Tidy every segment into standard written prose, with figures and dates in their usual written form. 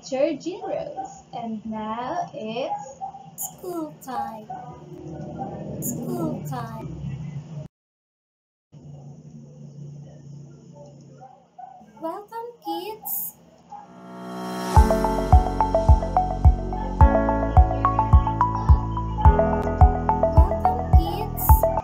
teacher Jean Rose, and now it's School time. School time. Welcome, kids. Welcome, kids.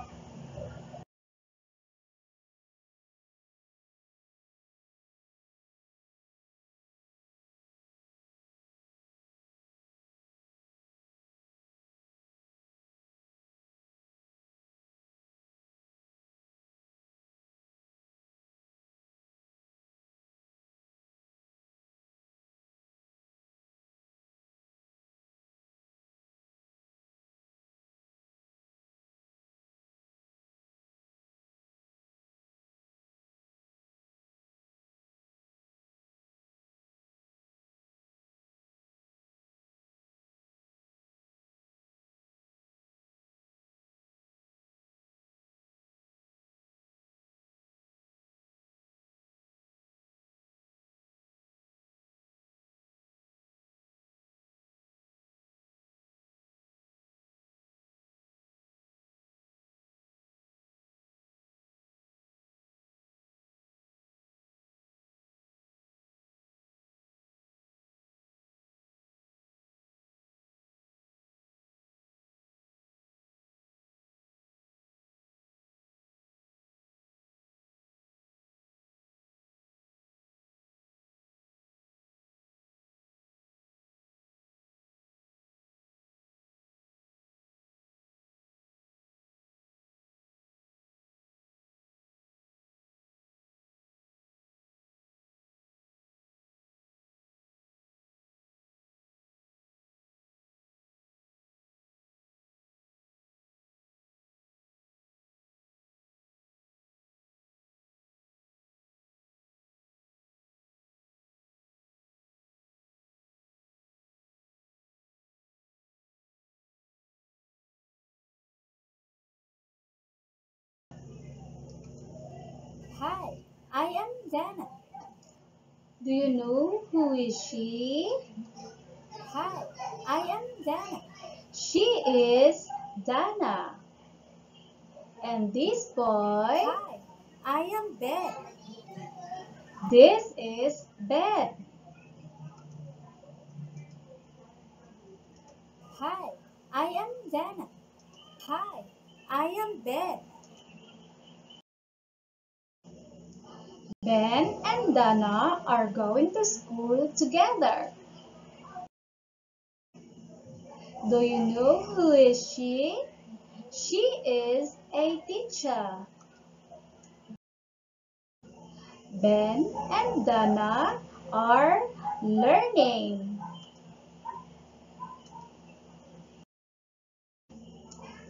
Hi, I am Dana. Do you know who is she? Hi, I am Dana. She is Dana. And this boy, Hi, I am Ben. this is Ben. Hi, I am Dana. Hi, I am Ben. Ben and Dana are going to school together. Do you know who is she? She is a teacher. Ben and Dana are learning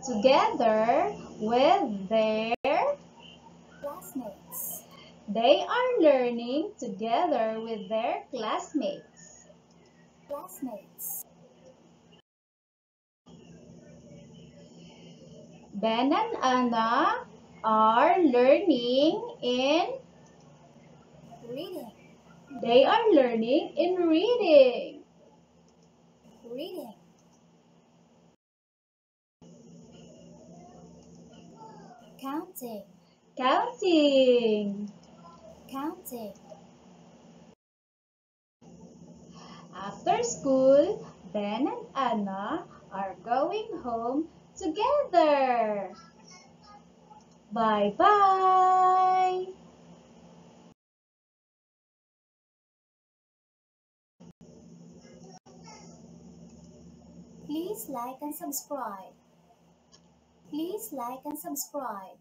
together with their. Classmates. They are learning together with their classmates. Classmates. Ben and Anna are learning in. Reading. They are learning in reading. Reading. Counting. Counting. Counting. After school, Ben and Anna are going home together. Bye-bye. Please like and subscribe. Please like and subscribe.